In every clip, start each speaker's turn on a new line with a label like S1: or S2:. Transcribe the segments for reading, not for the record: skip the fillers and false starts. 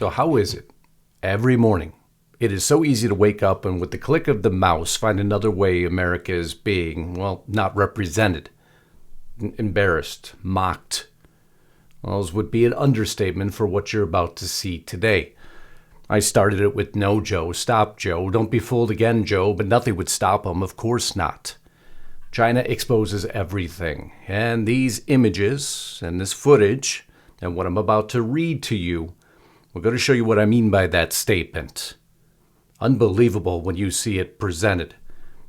S1: So how is it every morning it is so easy to wake up and with the click of the mouse find another way America is being, well, not represented, embarrassed, mocked? Well, those would be an understatement for what you're about to see today. I started it with "No, Joe, stop, Joe, don't be fooled again, Joe," but nothing would stop him, of course not. China exposes everything, and these images and this footage and what I'm about to read to you, we're going to show you what I mean by that statement. Unbelievable when you see it presented.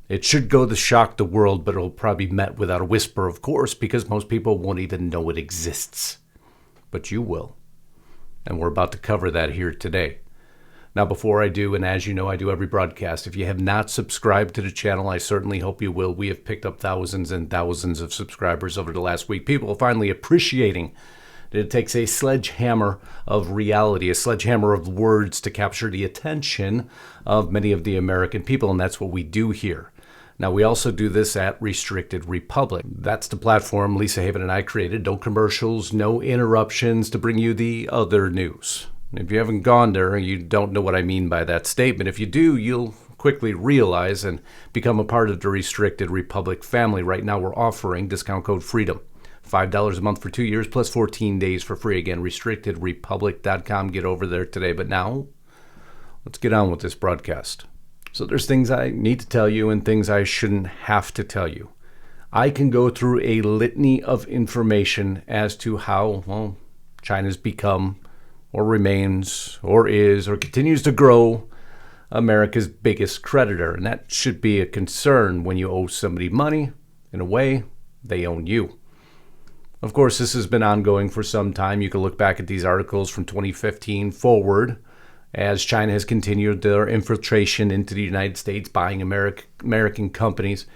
S1: It should go to shock the world, but it'll probably be met without a whisper, of course, because most people won't even know it exists. But you will. And we're about to cover that here today. Now, before I do, and as you know, I do every broadcast, if you have not subscribed to the channel, I certainly hope you will. We have picked up thousands and thousands of subscribers over the last week. People are finally appreciating that it takes a sledgehammer of reality, a sledgehammer of words to capture the attention of many of the American people, and that's what we do here. Now, we also do this at Restricted Republic. That's the platform Lisa Haven and I created. No commercials, no interruptions to bring you the other news. If you haven't gone there, you don't know what I mean by that statement. If you do, you'll quickly realize and become a part of the Restricted Republic family. Right now, we're offering discount code FREEDOM. $5 a month for 2 years plus 14 days for free. Again, restrictedrepublic.com. Get over there today. But now, let's get on with this broadcast. So there's things I need to tell you and things I shouldn't have to tell you. I can go through a litany of information as to how, well, China's become or remains or is or continues to grow America's biggest creditor. And that should be a concern when you owe somebody money. In a way, they own you. Of course, this has been ongoing for some time. You can look back at these articles from 2015 forward as China has continued their infiltration into the United States, buying American companies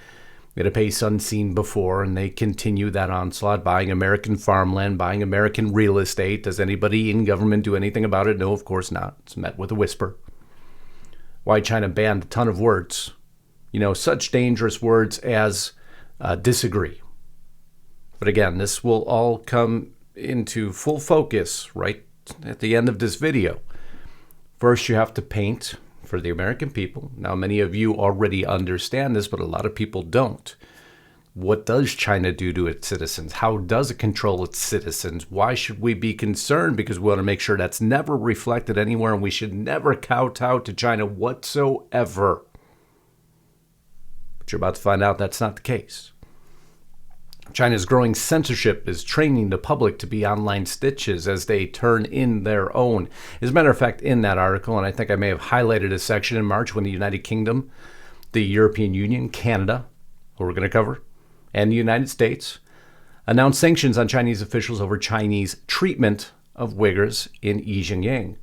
S1: at a pace unseen before, and they continue that onslaught, buying American farmland, buying American real estate. Does anybody in government do anything about it? No, of course not. It's met with a whisper. Why China banned a ton of words. You know, such dangerous words as disagree. But again, this will all come into full focus right at the end of this video. First, you have to paint for the American people. Now, many of you already understand this, but a lot of people don't. What does China do to its citizens? How does it control its citizens? Why should we be concerned? Because we want to make sure that's never reflected anywhere, and we should never kowtow to China whatsoever. But you're about to find out that's not the case. China's growing censorship is training the public to be online stitches as they turn in their own. As a matter of fact, in that article, and I think I may have highlighted a section in March when the United Kingdom, the European Union, Canada, who we're going to cover, and the United States announced sanctions on Chinese officials over Chinese treatment of Uyghurs in Xinjiang.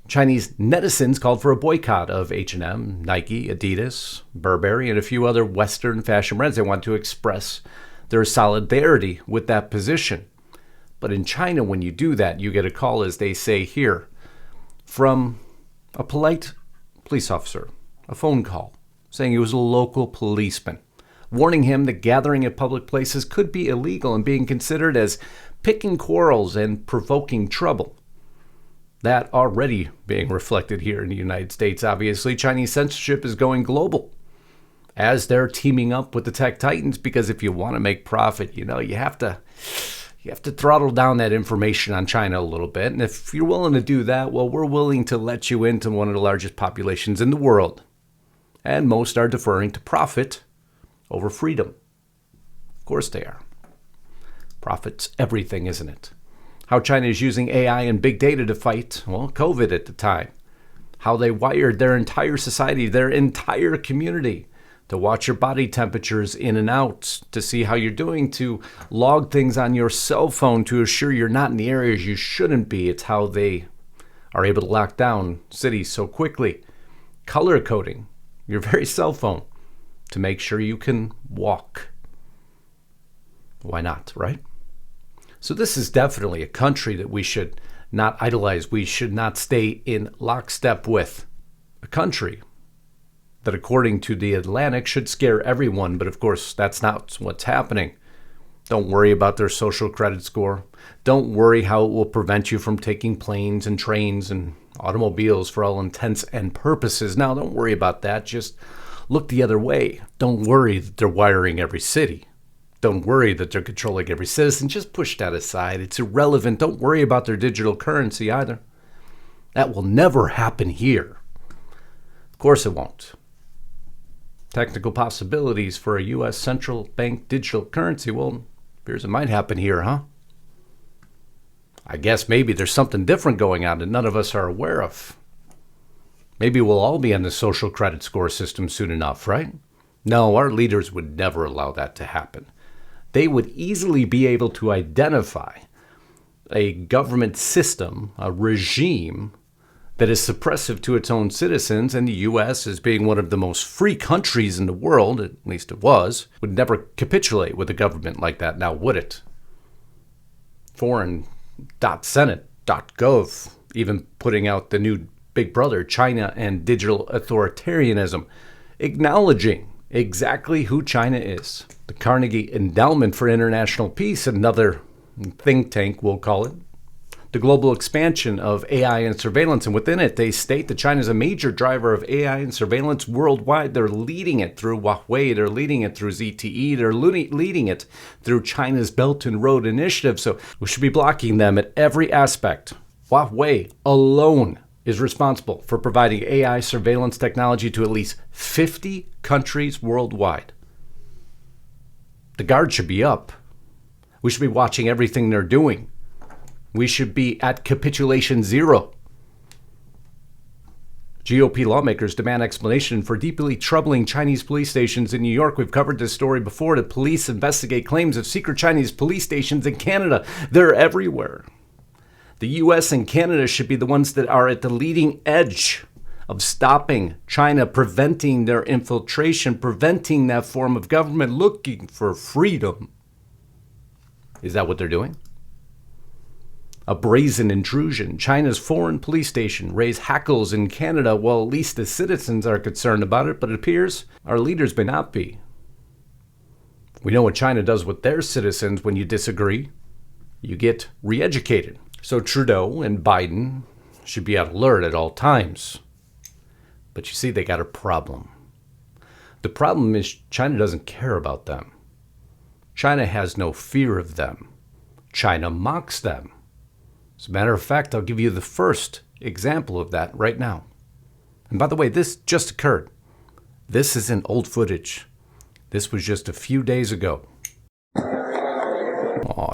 S1: Chinese netizens called for a boycott of H&M, Nike, Adidas, Burberry, and a few other Western fashion brands. They want to express their solidarity with that position. But in China, when you do that, you get a call, as they say here, from a polite police officer, a phone call, saying he was a local policeman, warning him that gathering at public places could be illegal and being considered as picking quarrels and provoking trouble. That already being reflected here in the United States. Obviously, Chinese censorship is going global as they're teaming up with the tech titans, because if you want to make profit, you know, you have to throttle down that information on China a little bit. And if you're willing to do that, well, we're willing to let you into one of the largest populations in the world. And most are deferring to profit over freedom. Of course they are. Profit's everything, isn't it? How China is using AI and big data to fight, well, COVID at the time. How they wired their entire society, their entire community, to watch your body temperatures in and out, to see how you're doing, to log things on your cell phone to assure you're not in the areas you shouldn't be. It's how they are able to lock down cities so quickly. Color coding your very cell phone to make sure you can walk. Why not, right? So this is definitely a country that we should not idolize. We should not stay in lockstep with. A country that, according to The Atlantic, should scare everyone, but of course that's not what's happening. Don't worry about their social credit score. Don't worry how it will prevent you from taking planes and trains and Automobiles for all intents and purposes. Now, don't worry about that. Just look the other way. Don't worry that they're wiring every city. Don't worry that they're controlling every citizen. Just push that aside. It's irrelevant. Don't worry about their digital currency either. That will never happen here. Of course it won't. Technical possibilities for a U.S. central bank digital currency. Well, appears it might happen here, huh? I guess maybe there's something different going on that none of us are aware of. Maybe we'll all be on the social credit score system soon enough, right? No, our leaders would never allow that to happen. They would easily be able to identify a government system, a regime, that is suppressive to its own citizens, and the U.S., as being one of the most free countries in the world, at least it was, would never capitulate with a government like that, now would it? Foreign.senate.gov, even putting out the new Big Brother, China and Digital Authoritarianism, acknowledging exactly who China is. The Carnegie Endowment for International Peace, another think tank, we'll call it, the global expansion of AI and surveillance. And within it, they state that China is a major driver of AI and surveillance worldwide. They're leading it through Huawei. They're leading it through ZTE. They're leading it through China's Belt and Road Initiative. So we should be blocking them at every aspect. Huawei alone is responsible for providing AI surveillance technology to at least 50 countries worldwide. The guard should be up. We should be watching everything they're doing. We should be at capitulation zero. GOP lawmakers demand explanation for deeply troubling Chinese police stations in New York. We've covered this story before. The police investigate claims of secret Chinese police stations in Canada. They're everywhere. The U.S. and Canada should be the ones that are at the leading edge of stopping China, preventing their infiltration, preventing that form of government, looking for freedom. Is that what they're doing? A brazen intrusion. China's foreign police station raised hackles in Canada. Well, at least the citizens are concerned about it, but it appears our leaders may not be. We know what China does with their citizens when you disagree. You get re-educated. So Trudeau and Biden should be on alert at all times. But you see, they got a problem. The problem is China doesn't care about them. China has no fear of them. China mocks them. As a matter of fact, I'll give you the first example of that right now. And by the way, this just occurred. This isn't old footage. This was just a few days ago.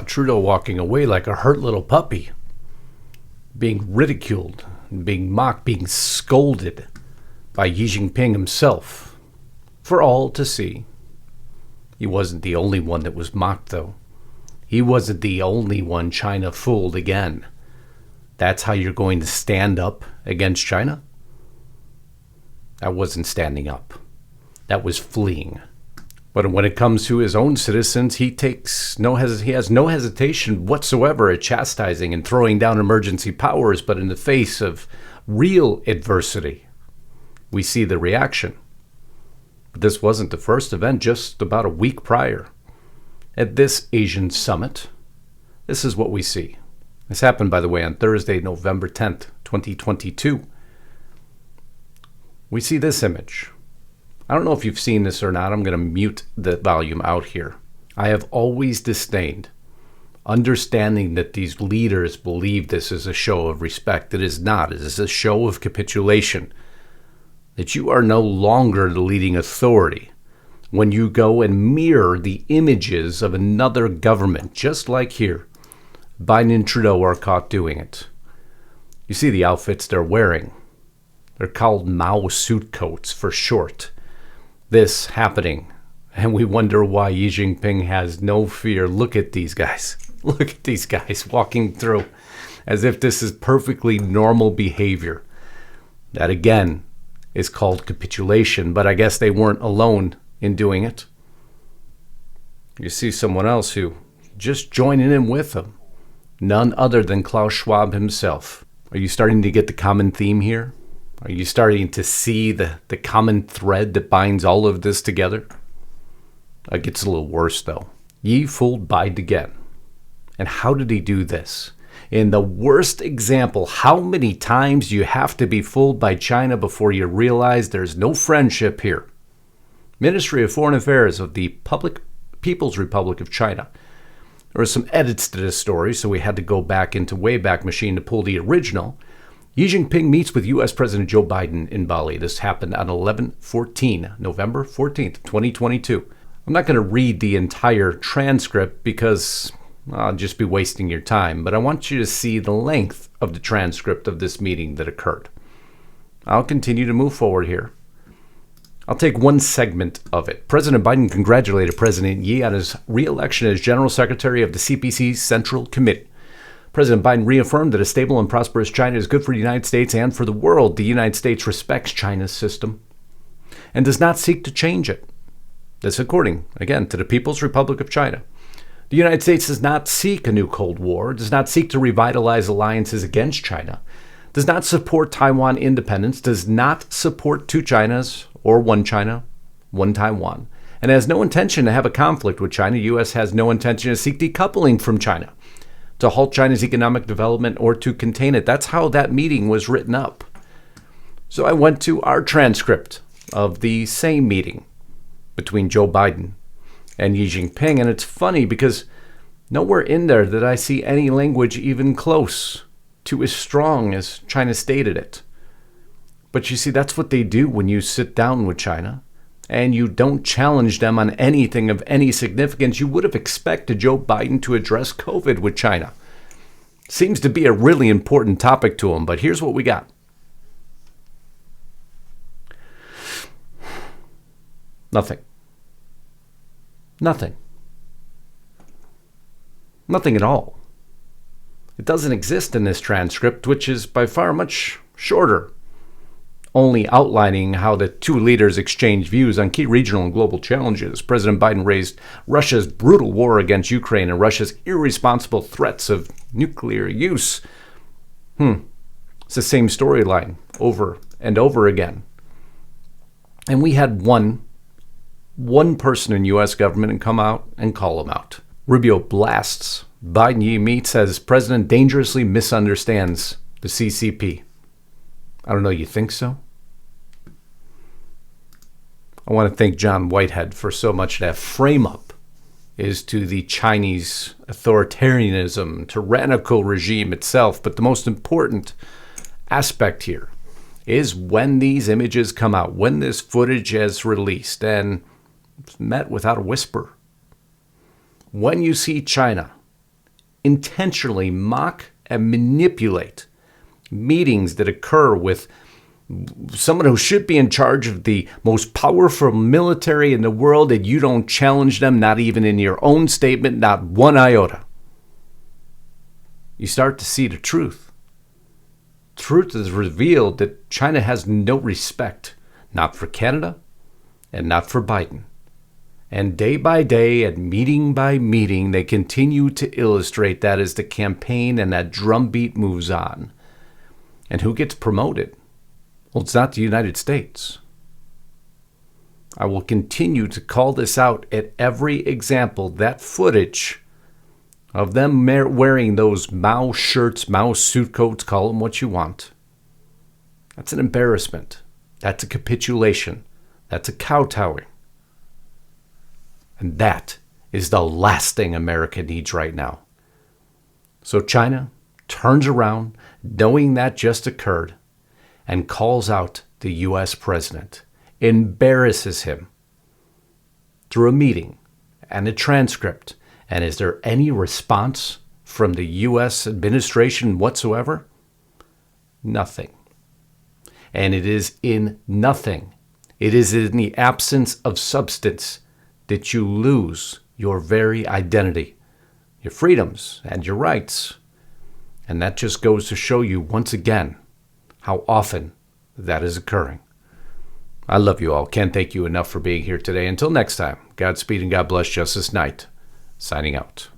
S1: Trudeau walking away like a hurt little puppy. Being ridiculed, being mocked, being scolded by Xi Jinping himself for all to see. He wasn't the only one that was mocked, though. He wasn't the only one China fooled again. That's how you're going to stand up against China? That wasn't standing up. That was fleeing. But when it comes to his own citizens, he has no hesitation whatsoever at chastising and throwing down emergency powers. But in the face of real adversity, we see the reaction. But this wasn't the first event. Just about a week prior, at this Asian summit, this is what we see. This happened, by the way, on Thursday, November 10th, 2022. We see this image. I don't know if you've seen this or not. I'm going to mute the volume out here. I have always disdained understanding that these leaders believe this is a show of respect. It is not. It is a show of capitulation. That you are no longer the leading authority when you go and mirror the images of another government, just like here. Biden and Trudeau are caught doing it. You see the outfits they're wearing. They're called Mao suit coats for short. This happening, and we wonder why Xi Jinping has no fear. Look at these guys. Look at these guys walking through as if this is perfectly normal behavior. That, again, is called capitulation, but I guess they weren't alone in doing it. You see someone else who just joining in with them. None other than Klaus Schwab himself. Are you starting to get the common theme here? Are you starting to see the common thread that binds all of this together? It gets a little worse, though. Xi fooled Biden again. And how did he do this? in the worst example. How many times do you have to be fooled by China before you realize there's no friendship here? Ministry of Foreign Affairs of the People's Republic of China. There were some edits to this story, so we had to go back into Wayback Machine to pull the original. Xi Jinping meets with U.S. President Joe Biden in Bali. This happened on November 14th, 2022. I'm not going to read the entire transcript because I'll just be wasting your time, but I want you to see the length of the transcript of this meeting that occurred. I'll continue to move forward here. I'll take one segment of it. President Biden congratulated President Xi on his re-election as General Secretary of the CPC's Central Committee. President Biden reaffirmed that a stable and prosperous China is good for the United States and for the world. The United States respects China's system and does not seek to change it. This according, again, to the People's Republic of China. The United States does not seek a new Cold War, does not seek to revitalize alliances against China, does not support Taiwan independence, does not support two Chinas or one China, one Taiwan, and has no intention to have a conflict with China. The U.S. has no intention to seek decoupling from China, to halt China's economic development, or to contain it. That's how that meeting was written up. So I went to our transcript of the same meeting between Joe Biden and Xi Jinping, and it's funny because nowhere in there did I see any language even close to as strong as China stated it. But you see, that's what they do when you sit down with China and you don't challenge them on anything of any significance. You would have expected Joe Biden to address COVID with China. Seems to be a really important topic to him, but here's what we got. Nothing. Nothing. Nothing at all. It doesn't exist in this transcript, which is by far much shorter, only outlining how the two leaders exchanged views on key regional and global challenges. President Biden raised Russia's brutal war against Ukraine and Russia's irresponsible threats of nuclear use. It's the same storyline over and over again. And we had one person in U.S. government and come out and call him out. Rubio blasts Biden-Xi meet, says President dangerously misunderstands the CCP. I don't know, you think so? I want to thank John Whitehead for so much that frame up is to the Chinese authoritarianism, tyrannical regime itself. But the most important aspect here is when these images come out, when this footage is released, and it's met without a whisper. When you see China intentionally mock and manipulate meetings that occur with someone who should be in charge of the most powerful military in the world, and you don't challenge them, not even in your own statement, not one iota, you start to see the truth. Truth is revealed that China has no respect, not for Canada and not for Biden. And day by day and meeting by meeting, they continue to illustrate that as the campaign and that drumbeat moves on. And who gets promoted? Well, it's not the United States. I will continue to call this out at every example. That footage of them wearing those Mao shirts, Mao suit coats, call them what you want. That's an embarrassment. That's a capitulation. That's a kowtowing. And that is the last thing America needs right now. So China turns around, knowing that just occurred, and calls out the U.S. president, embarrasses him through a meeting and a transcript. And is there any response from the U.S. administration whatsoever? Nothing. And it is in nothing. It is in the absence of substance that you lose your very identity, your freedoms, and your rights. And that just goes to show you once again how often that is occurring. I love you all. Can't thank you enough for being here today. Until next time, Godspeed and God bless. Justus Knight, signing out.